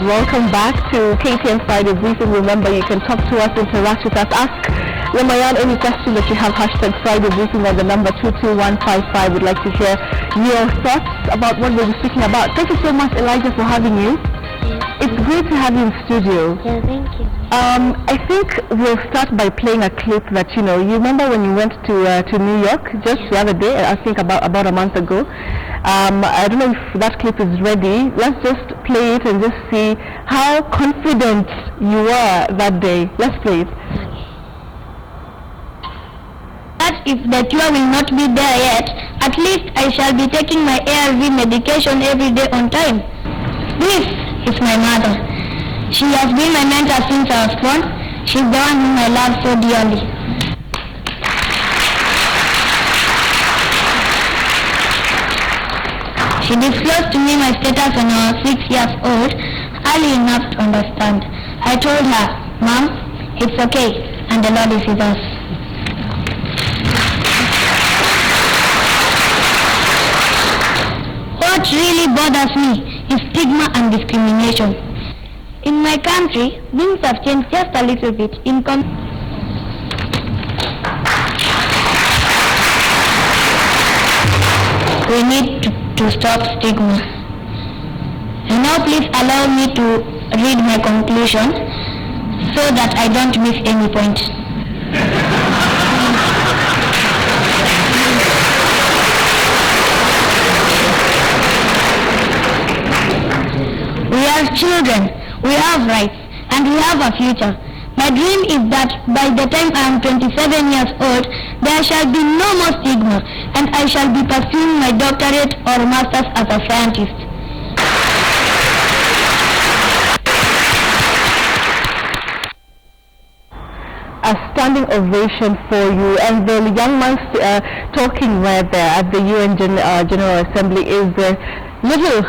Welcome back to KTN Friday Briefing. Remember, you can talk to us, interact with us, ask Lemayan any question that you have. Hashtag Friday Briefing on the number 22155. We'd like to hear your thoughts about what we'll be speaking about. Thank you so much, Elijah, for having you. It's great to have you in studio. Yeah, thank you. I think we'll start by playing a clip that, you remember when you went to New York just the other day, I think about a month ago. I don't know if that clip is ready. Let's just play it and just see how confident you were that day. Let's play it. But if the cure will not be there yet, at least I shall be taking my ARV medication every day on time. This is my mother. She has been my mentor since I was born. She's the one whom I love so dearly. She disclosed to me my status when I was 6 years old, early enough to understand. I told her, "Mom, it's okay, and the Lord is with us." What really bothers me is stigma and discrimination. In my country, things have changed just a little bit. We need to stop stigma. And now please allow me to read my conclusion so that I don't miss any point. We are children. We have rights, and we have a future. My dream is that by the time I am 27 years old, there shall be no more stigma, and I shall be pursuing my doctorate or master's as a scientist. A standing ovation for you, and the young man talking right there at the UN General Assembly is little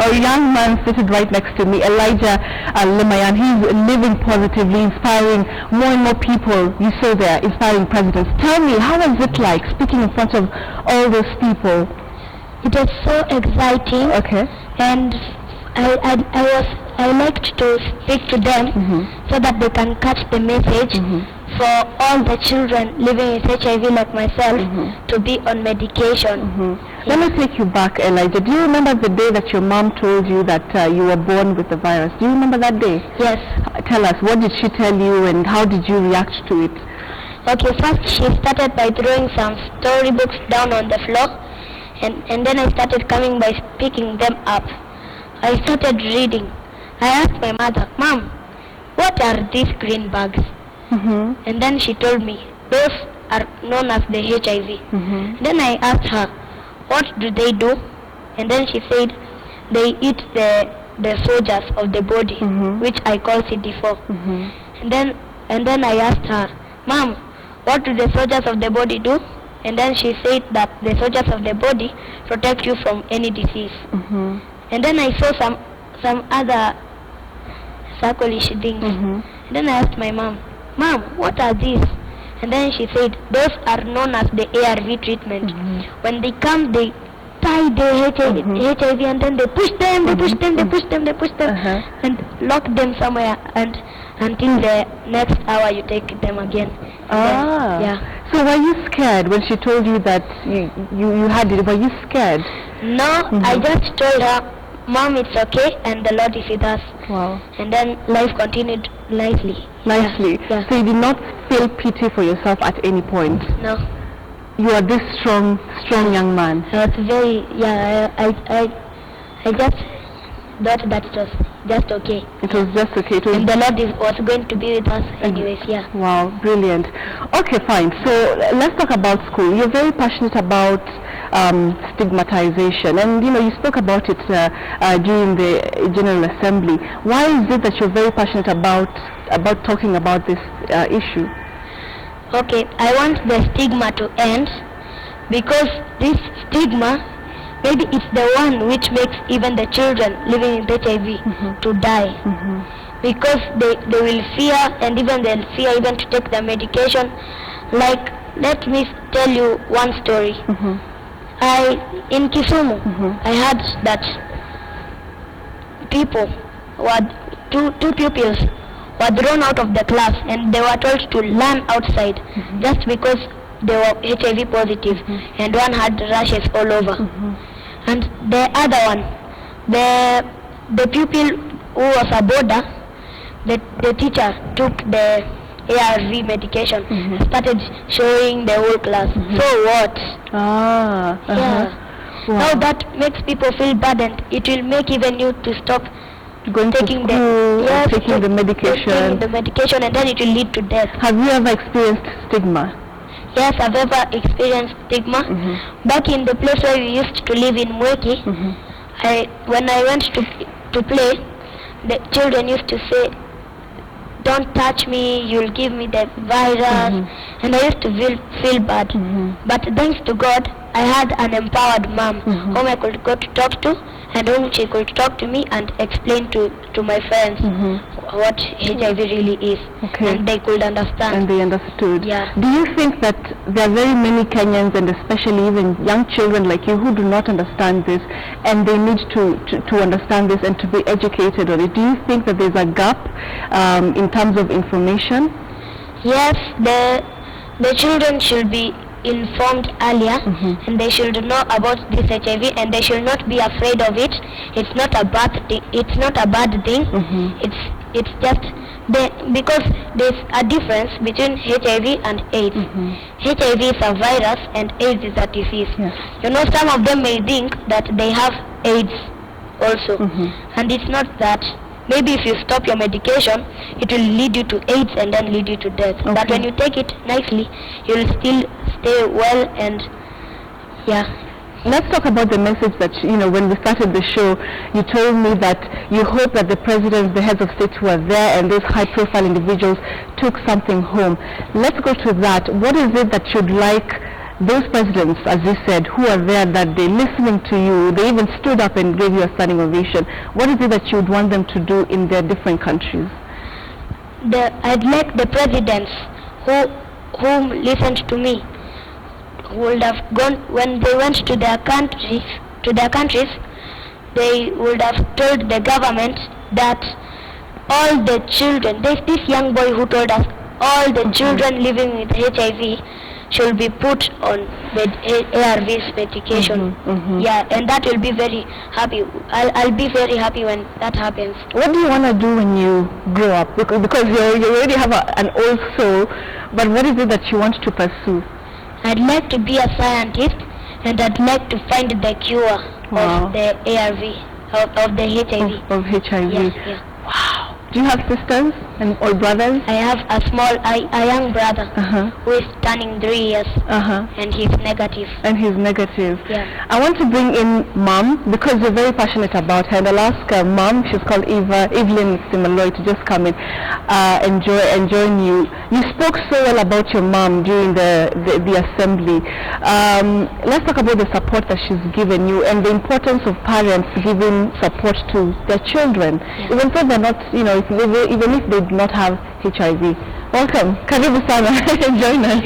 or young man sitting right next to me, Elijah Lemayan. He's living positively, inspiring more and more people. You saw there, inspiring presidents. Tell me, how was it like speaking in front of all those people? It was so exciting. Okay. And I liked to speak to them so that they can catch the message for all the children living with HIV like myself to be on medication. Let me take you back, Elijah. Do you remember the day that your mom told you that you were born with the virus? Do you remember that day? Yes. Tell us, what did she tell you and how did you react to it? Okay, first she started by throwing some storybooks down on the floor, and then I started coming by picking them up. I started reading. I asked my mother, "Mom, what are these green bags?" And then she told me, "Those are known as the HIV." Then I asked her, "What do they do?" And then she said, "They eat the soldiers of the body, which I call CD4. And then I asked her, "Mom, what do the soldiers of the body do?" And then she said that the soldiers of the body protect you from any disease. And then I saw some other circle-ish things. And then I asked my mom, "Mom, what are these?" And then she said, "Those are known as the ARV treatment. When they come, they tie the HIV and then they push them, and lock them somewhere, and until the next hour you take them again." Yeah. So were you scared when she told you that you had it? Were you scared? No, I just told her, "Mom, it's okay, and the Lord is with us." Wow. And then life continued nicely. Nicely. Yeah. So you did not feel pity for yourself at any point? No. You are this strong young man. I was very, I just thought that it was just okay. It was just okay. And the Lord was going to be with us anyways, yeah. Wow, brilliant. Okay, fine. So let's talk about school. You're very passionate about stigmatization, and you spoke about it during the General Assembly. Why is it that you're very passionate about talking about this issue? Okay, I want the stigma to end, because this stigma, maybe it's the one which makes even the children living with HIV to die. Because they will fear, and even they'll fear even to take the medication. Like, let me tell you one story. In Kisumu, I heard that people two pupils were thrown out of the class, and they were told to learn outside just because they were HIV positive, and one had rashes all over. And the other one, the pupil who was a boarder, the teacher took the ARV medication, started showing the whole class. So what? Yeah. Wow. Now that makes people feel bad, and it will make even you to stop Going taking to school, taking the taking medication. the medication, and then it will lead to death. Have you ever experienced stigma? Yes, I've ever experienced stigma. Back in the place where we used to live in Mweki, when I went to play, the children used to say, "Don't touch me, you'll give me the virus," and I used to feel bad. But thanks to God, I had an empowered mom whom I could go to talk to, and whom she could talk to me and explain to my friends what HIV really is, and they could understand. And they understood. Yeah. Do you think that there are very many Kenyans, and especially even young children like you, who do not understand this, and they need to understand this and to be educated on it? Do you think that there's a gap in terms of information? Yes, the children should be informed earlier, and they should know about this HIV, and they should not be afraid of it. It's not a bad thing. It's not a bad thing. It's just because there's a difference between HIV and AIDS. HIV is a virus, and AIDS is a disease. Yes. You know, some of them may think that they have AIDS also, and it's not that. Maybe if you stop your medication, it will lead you to AIDS and then lead you to death. But when you take it nicely, you will still stay well, and yeah. Let's talk about the message that, when we started the show, you told me that you hope that the presidents, the heads of state who are there, and those high-profile individuals took something home. Let's go to that. What is it that you'd like those presidents, as you said, who are there that day listening to you, they even stood up and gave you a standing ovation? What is it that you would want them to do in their different countries? I'd like the presidents who listened to me, who would have gone when they went to their countries, they would have told the government that all the children, there's this young boy who told us all the children living with HIV should be put on ARVs medication. Yeah, and that will be very happy. I'll be very happy when that happens. What do you want to do when you grow up? Because you already have an old soul, but what is it that you want to pursue? I'd like to be a scientist, and I'd like to find the cure of the ARV, of the HIV. Of HIV. Yeah. Wow. Do you have sisters or brothers? I have a young brother who is turning 3 years, and he's negative. And he's negative. Yeah. I want to bring in Mom, because you're very passionate about her, and I'll ask Mom, she's called Evelyn Simaloy, to just come in and join you. You spoke so well about your mom during the assembly. Let's talk about the support that she's given you, and the importance of parents giving support to their children, even though they're not, even if they do not have HIV. Welcome. Karibu sana. Join us.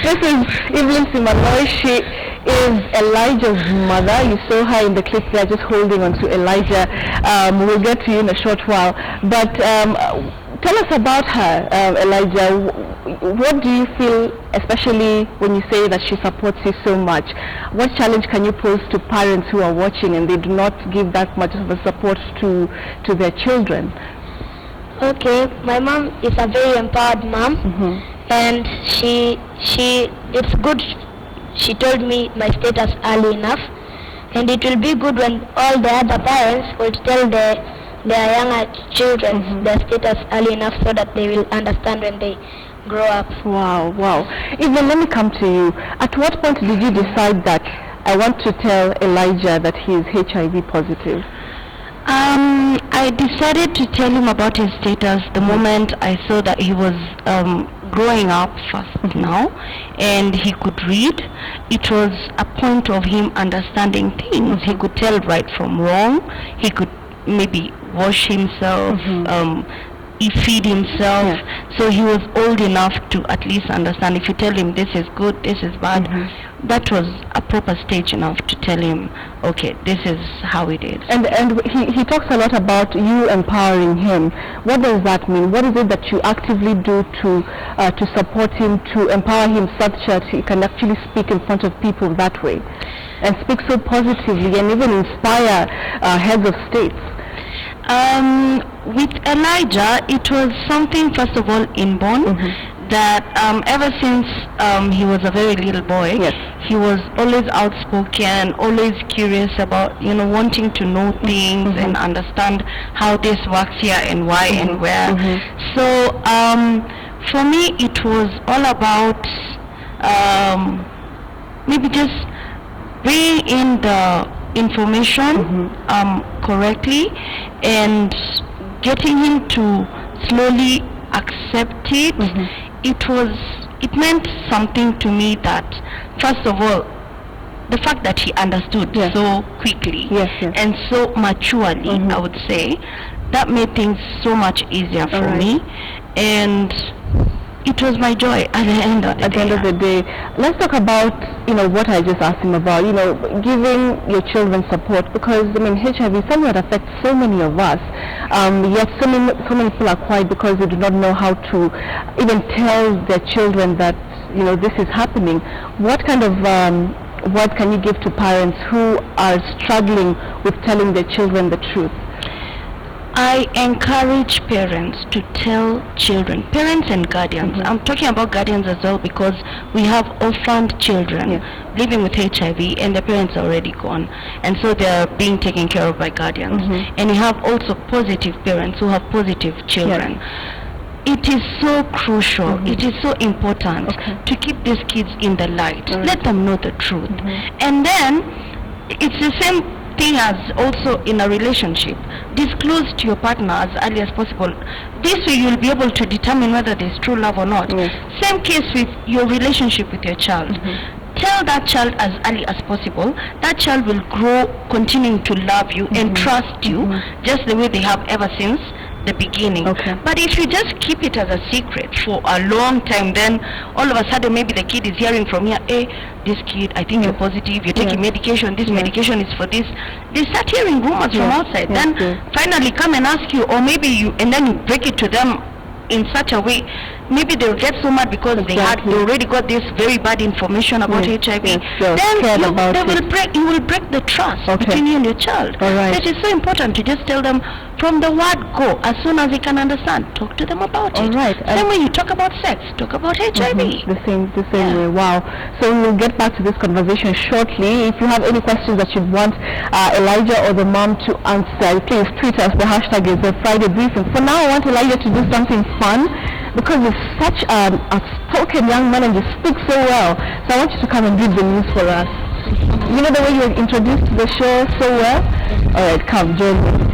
This is Evelyn Simaloy. She is Elijah's mother. You saw her in the clip there, just holding on to Elijah. We'll get to you in a short while. But tell us about her, Elijah. What do you feel, especially when you say that she supports you so much? What challenge can you pose to parents who are watching and they do not give that much of a support to their children? Okay, my mom is a very empowered mom, and it's good she told me my status early enough, and it will be good when all the other parents will tell their younger children their status early enough, so that they will understand when they grow up. Wow. Even let me come to you. At what point did you decide that I want to tell Elijah that he is HIV positive? I decided to tell him about his status the moment I saw that he was growing up fast now, and he could read. It was a point of him understanding things. He could tell right from wrong. He could maybe wash himself, he feed himself, so he was old enough to at least understand. If you tell him this is good, this is bad, that was a proper stage enough to tell him, okay, this is how it is. And he talks a lot about you empowering him. What does that mean? What is it that you actively do to support him, to empower him such that he can actually speak in front of people that way and speak so positively and even inspire heads of states? With Elijah, it was something, first of all, inborn, that ever since he was a very little boy, he was always outspoken, always curious about, wanting to know things and understand how this works here and why and where. So for me, it was all about maybe just bringing in the information correctly and getting him to slowly accept it. It meant something to me that, first of all, the fact that he understood so quickly and so maturely, I would say, that made things so much easier for me, and it was my joy at the end of the day. Let's talk about what I just asked him about, giving your children support, because HIV, somewhat affects so many of us, yet so many people are quiet because they do not know how to even tell their children that this is happening. What kind of what can you give to parents who are struggling with telling their children the truth? I encourage parents to tell children, parents and guardians. I'm talking about guardians as well, because we have orphaned children living with HIV and their parents are already gone, and so they are being taken care of by guardians. And you have also positive parents who have positive children. It is so crucial, it is so important to keep these kids in the light. Let them know the truth. And then it's the same thing as also in a relationship. Disclose to your partner as early as possible. This way you'll be able to determine whether there's true love or not. Same case with your relationship with your child. Tell that child as early as possible. That child will grow continuing to love you and trust you just the way they have ever since the beginning. But if you just keep it as a secret for a long time, then all of a sudden maybe the kid is hearing from here, hey, this kid, I think you're positive, you're taking medication, this medication is for this. They start hearing rumors from outside, then finally come and ask you, or maybe you, and then you break it to them in such a way, maybe they'll get so mad because they already got this very bad information about HIV. Then you will break the trust between you and your child. So it is so important to just tell them from the word go, as soon as they can understand, talk to them about it. Same way you talk about sex, talk about HIV. The same way. Wow. So we'll get back to this conversation shortly. If you have any questions that you want Elijah or the mom to answer, please tweet us. The hashtag is the Friday Briefing. For now, I want Elijah to do something fun, because he's such a outspoken young man and he speaks so well. So I want you to come and read the news for us. You know the way you were introduced to the show so well? Alright, come, join me.